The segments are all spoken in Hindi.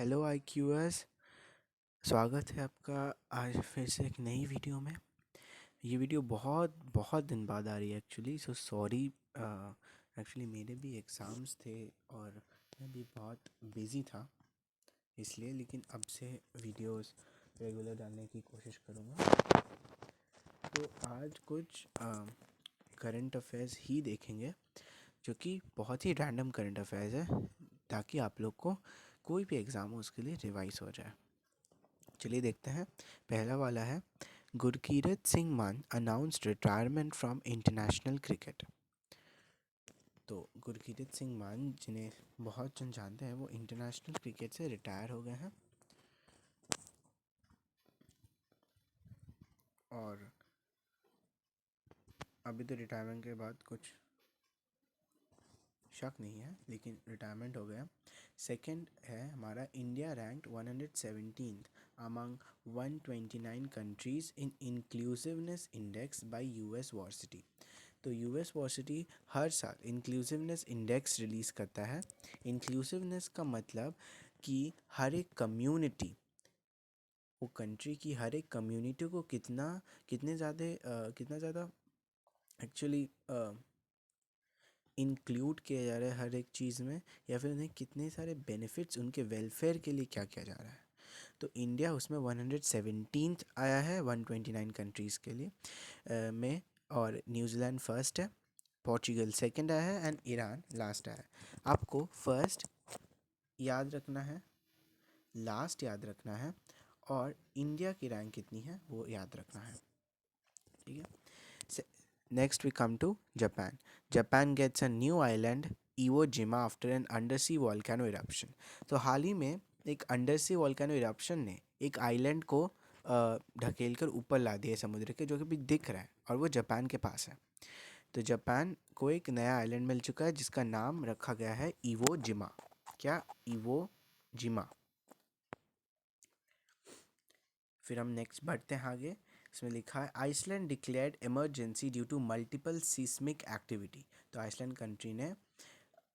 हेलो आईक्यूएस। स्वागत है आपका आज फिर से एक नई वीडियो में। ये वीडियो बहुत बहुत दिन बाद आ रही है एक्चुअली, सो सॉरी। एक्चुअली मेरे भी एग्ज़ाम्स थे और मैं भी बहुत बिज़ी था इसलिए, लेकिन अब से वीडियोस रेगुलर डालने की कोशिश करूँगा। तो आज कुछ करंट अफेयर्स ही देखेंगे जो कि बहुत ही रैंडम करंट अफेयर्स है, ताकि आप लोग को कोई भी एग्ज़ाम हो उसके लिए रिवाइज हो जाए। चलिए देखते हैं। पहला वाला है, गुरकीरत सिंह मान announced retirement from international cricket. तो गुरकीरत सिंह मान, जिन्हें बहुत जन जानते हैं, वो इंटरनेशनल क्रिकेट से रिटायर हो गए हैं और अभी तो रिटायरमेंट के बाद कुछ शक नहीं है, लेकिन रिटायरमेंट हो गया। सेकंड है हमारा, India ranked 117th among 129 countries in inclusiveness index bye US varsity. तो यूएस वार्सिटी हर साल इंक्लूसिवनेस इंडेक्स रिलीज़ करता है। इंक्लूसिवनेस का मतलब कि हर एक कम्युनिटी, वो कंट्री की हर एक कम्युनिटी को कितना ज़्यादा एक्चुअली इंक्लूड किया जा रहा है हर एक चीज़ में, या फिर उन्हें कितने सारे बेनिफिट्स, उनके वेलफेयर के लिए क्या किया जा रहा है। तो इंडिया उसमें 117th आया है 129 कंट्रीज़ के लिए में। और न्यूजीलैंड फर्स्ट है, पोर्चुगल सेकंड आया है एंड ईरान लास्ट आया है। आपको फर्स्ट याद रखना है, लास्ट याद रखना है, और इंडिया की रैंक कितनी है वो याद रखना है। ठीक है। Next we come to Japan. Japan gets a new island Iwo Jima after an under sea volcano eruption. तो हाल ही में एक अंडर सी वॉल्केनो इरप्शन ने एक आइलैंड को ढकेल कर ऊपर ला दिया समुद्र के, जो कि भी दिख रहा है और वो जापान के पास है। तो जापान को एक नया आइलैंड मिल चुका है जिसका नाम रखा गया है इवो जिमा। क्या? इवो जिमा। फिर हम नेक्स्ट बढ़ते हैं आगे। इसमें लिखा है, Iceland declared emergency due to multiple seismic activity. तो आइसलैंड कंट्री ने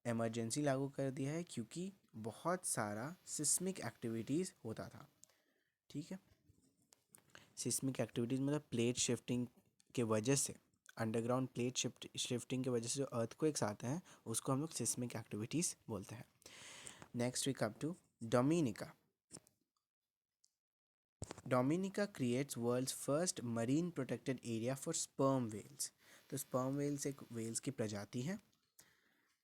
इमरजेंसी लागू कर दिया है क्योंकि बहुत सारा सिस्मिक एक्टिविटीज़ होता था। ठीक है। सिस्मिक एक्टिविटीज़ मतलब प्लेट शिफ्टिंग के वजह से, अंडरग्राउंड प्लेट शिफ्टिंग के वजह से जो अर्थक्वेक्स आते हैं उसको हम लोग सिस्मिक एक्टिविटीज़ बोलते हैं। Next we come to Dominica. Dominica creates world's first marine protected area for sperm whales. तो स्पर्म वेल्स एक वेल्स की प्रजाति है।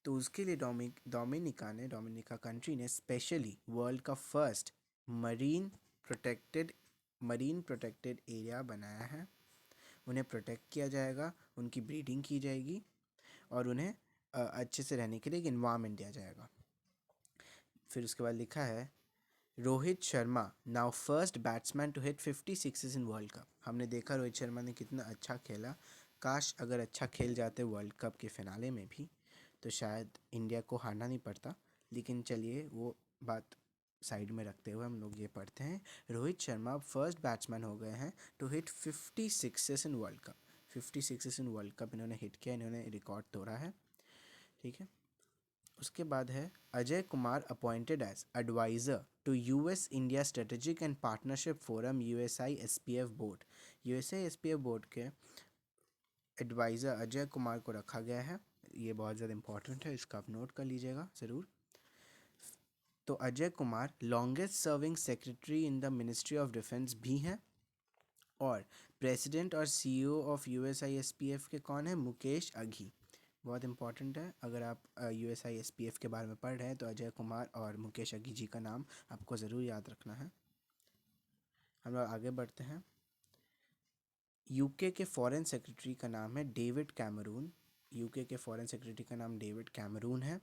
तो उसके लिए डोमिनिका कंट्री ने स्पेशली वर्ल्ड का first marine protected marine protected area बनाया है। उन्हें प्रोटेक्ट किया जाएगा, उनकी ब्रीडिंग की जाएगी और उन्हें अच्छे से रहने के लिए एक इन्वायरमेंट दिया जाएगा। फिर उसके बाद लिखा है, Rohit Sharma now first batsman to hit 50 sixes in world cup. हमने देखा रोहित शर्मा ने कितना अच्छा खेला। काश अगर अच्छा खेल जाते वर्ल्ड कप के फिनाले में भी तो शायद इंडिया को हारना नहीं पड़ता। लेकिन चलिए वो बात साइड में रखते हुए हम लोग ये पढ़ते हैं, रोहित शर्मा फर्स्ट बैट्समैन हो गए हैं to hit 50 sixes in world cup. 50 sixes in world cup इन्होंने हिट किया, इन्होंने रिकॉर्ड तोड़ा है। ठीक है। उसके बाद है, Ajay Kumar appointed as advisor to US India strategic and partnership forum USI SPF board. USI SPF board के एडवाइज़र अजय कुमार को रखा गया है। ये बहुत ज़्यादा इंपॉर्टेंट है, इसका आप नोट कर लीजिएगा ज़रूर। तो Ajay Kumar longest serving secretary in the ministry of defence भी हैं। और प्रेसिडेंट और सीईओ ऑफ यूएसआई एसपीएफ के कौन है? मुकेश अघी। बहुत इंपॉर्टेंट है, अगर आप यूएसआई एसपीएफ के बारे में पढ़ रहे हैं तो अजय कुमार और मुकेश अघी जी का नाम आपको ज़रूर याद रखना है। हम लोग आगे बढ़ते हैं। यूके के फॉरेन सेक्रेटरी का नाम है डेविड कैमरून। यूके के फॉरेन सेक्रेटरी का नाम डेविड कैमरून है,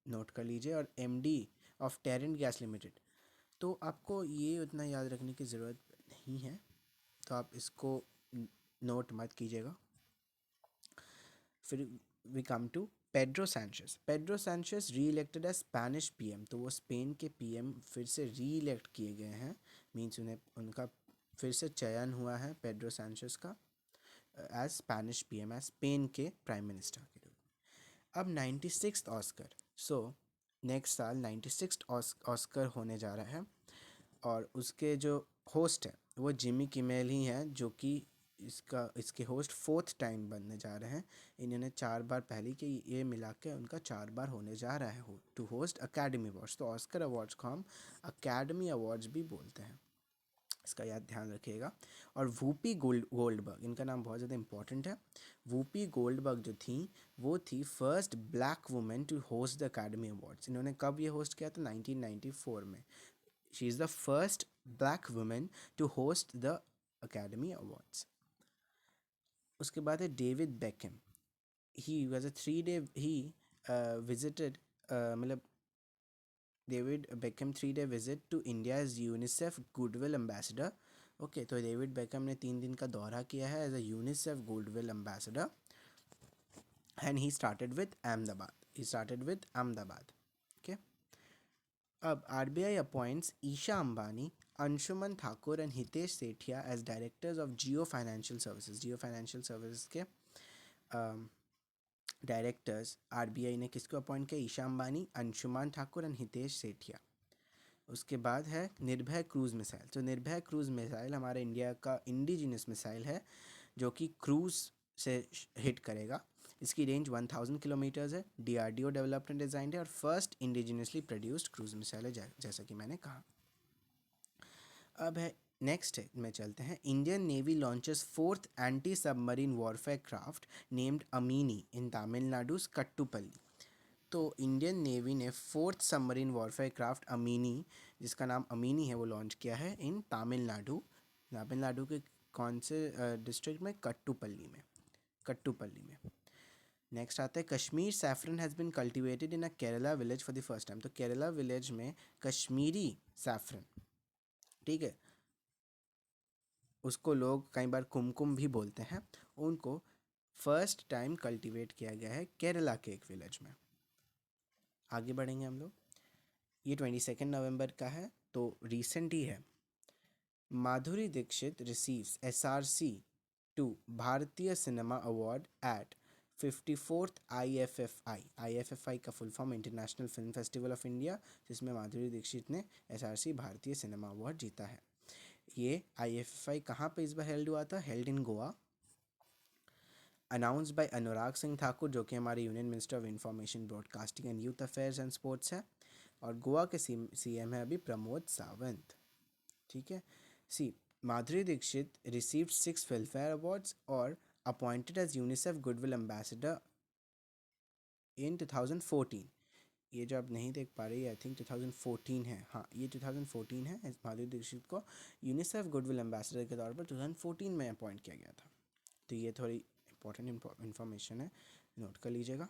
नोट कर लीजिए। और MD of terrain gas limited. तो आपको ये उतना याद रखने की ज़रूरत नहीं है, तो आप इसको नोट मत कीजिएगा। फिर we come to Pedro Sanchez. Pedro Sanchez re elected as Spanish PM. तो वो स्पेन के पीएम फिर से री इलेक्ट किए गए हैं, मीन्स उन्हें उनका फिर से चयन हुआ है पेड्रो सैंचेस का as Spanish PM, as Spain के प्राइम मिनिस्टर के रूप में। अब 96th ऑस्कर। सो नेक्स्ट साल 96 ऑस्कर होने जा रहा है और उसके जो होस्ट है वो जिमी किमेल ही हैं, जो कि इसके होस्ट फोर्थ टाइम बनने जा रहे हैं। इन्होंने 4 बार पहले कि ये मिला के उनका 4 बार होने जा रहा है टू होस्ट अकेडमी अवार्ड्स। तो ऑस्कर अवार्ड्स को हम अकेडमी अवार्ड्स भी बोलते हैं, इसका याद ध्यान रखिएगा। और वूपी गोल्डबर्ग, इनका नाम बहुत ज़्यादा इंपॉर्टेंट है। वूपी गोल्डबर्ग जो थी वो थी first black women to host the Academy Awards. इन्होंने कब ये होस्ट किया था? 1994 में। She is the first black women to host the Academy Awards. उसके बाद है David Beckham. He was a 3 day he visited मतलब David Beckham 3 day visit to India as UNICEF goodwill ambassador. Okay, तो डेविड बेकहम ने 3 दिन का दौरा किया है as a UNICEF goodwill ambassador and he started with Ahmedabad. Okay, अब RBI appoints Isha Ambani, Anshuman Thakur and Hitesh Sethia as directors of Jio Financial Services. Jio Financial Services के डायरेक्टर्स आरबीआई ने किसको अपॉइंट किया? ईशा अंबानी, अंशुमान ठाकुर एंड हितेश सेठिया। उसके बाद है निर्भय क्रूज़ मिसाइल। तो निर्भय क्रूज़ मिसाइल हमारे इंडिया का इंडिजिनस मिसाइल है जो कि क्रूज़ से हिट करेगा। इसकी रेंज 1000 किलोमीटर्स है। डीआरडीओ डेवलप्ड एंड डिज़ाइंड है और first indigenously produced cruise missile है, जैसा कि मैंने कहा। अब है नेक्स्ट है में चलते हैं। Indian Navy launches fourth anti submarine warfare craft named Amini in Tamil Nadu's Kattupalli. तो इंडियन नेवी ने fourth submarine warfare craft Amini, जिसका नाम अमीनी है, वो लॉन्च किया है इन तमिलनाडु के कौन से डिस्ट्रिक्ट में? कट्टुपल्ली में। नेक्स्ट आता है Kashmir saffron has been cultivated in a Kerala village for the first time. तो केरला विलेज में कश्मीरी सैफरन, ठीक है, उसको लोग कई बार कुमकुम भी बोलते हैं, उनको फर्स्ट टाइम कल्टीवेट किया गया है केरला के एक विलेज में। आगे बढ़ेंगे हम लोग। ये 22 नवंबर का है, तो रिसेंट ही है। Madhuri Dixit receives SRC to भारतीय cinema award eight 54th IFFI का full form international film festival of India, जिसमें माधुरी दीक्षित ने एसआरसी भारतीय सिनेमा अवार्ड जीता है। ये IFFI कहाँ पे इस बार हेल्ड हुआ था? Held in Goa. Announced by Anurag Singh Thakur, जो कि हमारे union minister of information, broadcasting and youth affairs and sports है। और गोवा के सीएम है अभी प्रमोद सावंत, ठीक है। Madhuri Dixit received 6 Filmfare awards और appointed as UNICEF goodwill ambassador in 2014। ये जो आप नहीं देख पा रही है, आई थिंक 2014 है। हाँ, ये 2014 है। माधुरी दीक्षित को यूनिसेफ गुडविल एम्बेसडर के तौर पर 2014 में अपॉइंट किया गया था। तो ये थोड़ी इंपॉर्टेंट इन्फॉर्मेशन है, नोट कर लीजिएगा।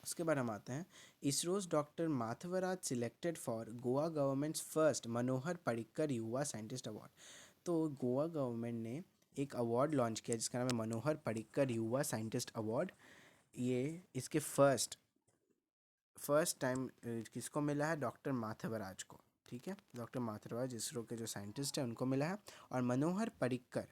उसके बाद हम आते हैं ISRO's doctor Mathavaraj selected for Goa government's first Manohar Parrikar Yuva scientist award. तो गोवा गवर्नमेंट ने एक अवार्ड लॉन्च किया जिसका नाम है मनोहर पर्रिकर युवा साइंटिस्ट अवार्ड। ये इसके फर्स्ट टाइम किसको मिला है? डॉक्टर माथवराज को, ठीक है। डॉक्टर माथवराज इसरो के जो साइंटिस्ट हैं उनको मिला है। और मनोहर पर्रिकर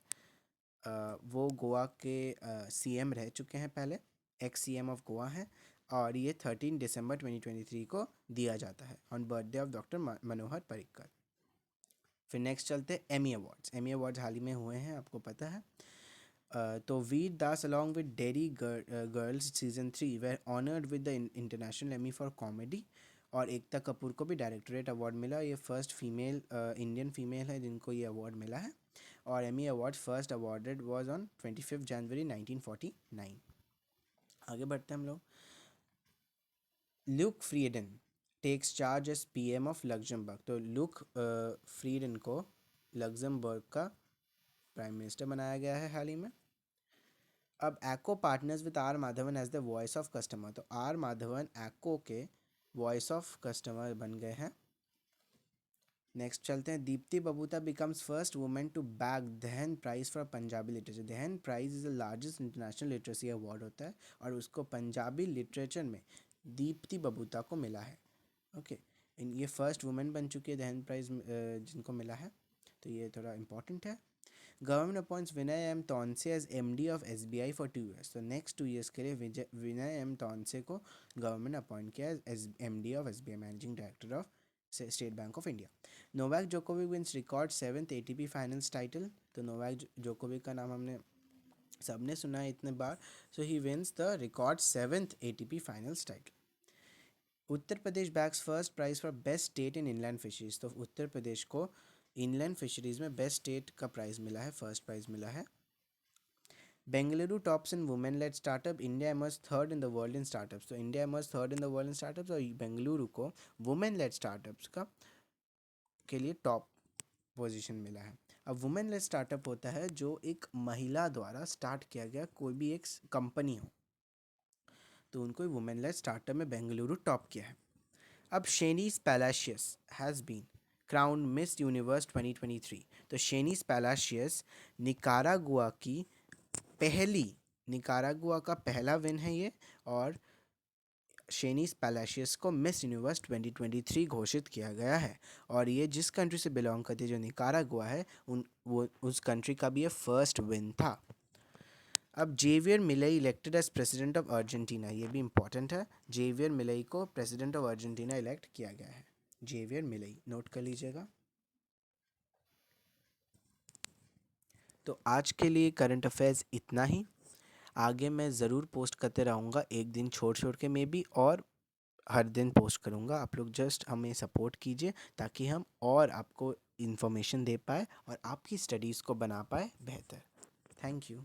वो गोवा के सीएम रह चुके हैं पहले, एक्स सीएम ऑफ गोवा हैं। और ये 13 दिसंबर 2023 को दिया जाता है on birthday of doctor Manohar Parrikar. फिर नेक्स्ट चलते हैं एमी अवार्ड्स हाल ही में हुए हैं, आपको पता है। तो Vir Das along with Derry Girls season 3 were honoured with the international Emmy for comedy. और एकता कपूर को भी डायरेक्टरेट अवार्ड मिला। ये फर्स्ट फीमेल इंडियन फीमेल है जिनको ये अवार्ड मिला है। और Emmy award first awarded was on 25 January 1949। आगे बढ़ते हैं हम लोग। Luc Frieden takes charge as PM of Luxembourg. तो ल्यूक फ्रीडन को लग्जमबर्ग का प्राइम मिनिस्टर बनाया गया है हाल ही में। अब Acko partners with R Madhavan as the voice of customer. तो आर माधवन एक्को के वॉइस ऑफ कस्टमर बन गए हैं। नेक्स्ट चलते हैं। Deepti Babuta becomes first women to bag Dhahan prize for Punjabi literature. Dhahan prize is the largest international literacy award होता है और उसको पंजाबी लिटरेचर में दीप्ति बबूता को मिला है। ओके, ये फर्स्ट वुमेन बन चुकी है दहन प्राइज जिनको मिला है, तो ये थोड़ा इम्पॉर्टेंट है। Government appoints Vinay M Tonse as MD of SBI for 2 years। तो नेक्स्ट 2 years के लिए विनय एम तौनसे को गवर्नमेंट अपॉइंट किया as MD of SBI, managing director of State Bank of India. Novak Djokovic wins record 7th ATP finals title. तो नोवाक जोकोविक का नाम हमने सबने सुना है इतने बार। So he wins the record 7th ATP finals title. Uttar Pradesh bags first prize for best state in inland fisheries. तो उत्तर प्रदेश को इनलैंड फिशरीज में बेस्ट स्टेट का प्राइज मिला है, फर्स्ट प्राइज मिला है। Bengaluru tops in women led startup, India emerge third in the world in startups. तो India emerge third in the world in startups और बेंगलुरु को वुमेन लेड स्टार्टअप्स का के लिए टॉप पोजीशन मिला है। अब वुमेन लेड स्टार्टअप होता है जो एक महिला द्वारा स्टार्ट किया गया कोई भी एक कंपनी हो, तो उनको वुमेन लेड स्टार्टअप में बेंगलुरु टॉप किया है। अब Sheynnis Palacios has been crown Miss Universe 2023। तो शेनीज पैलाशियस निकारागुआ की पहली, निकारागुआ का पहला विन है ये, और शेनीज पैलाशियस को मिस यूनिवर्स 2023 घोषित किया गया है। और ये जिस कंट्री से बिलोंग करती है, जो निकारागुआ है, वो उस कंट्री का भी ये फर्स्ट विन था। अब Javier Milei elected as president of Argentina, ये भी इंपॉर्टेंट है। जेवियर मिलेई को प्रेसिडेंट ऑफ अर्जेंटीना इलेक्ट किया गया है। जेवियर मिलेई, नोट कर लीजिएगा। तो आज के लिए करंट अफेयर्स इतना ही। आगे मैं ज़रूर पोस्ट करते रहूँगा, एक दिन छोड़ छोड़ के मे बी, और हर दिन पोस्ट करूँगा। आप लोग जस्ट हमें सपोर्ट कीजिए ताकि हम और आपको इन्फॉर्मेशन दे पाए और आपकी स्टडीज़ को बना पाए बेहतर। Thank you.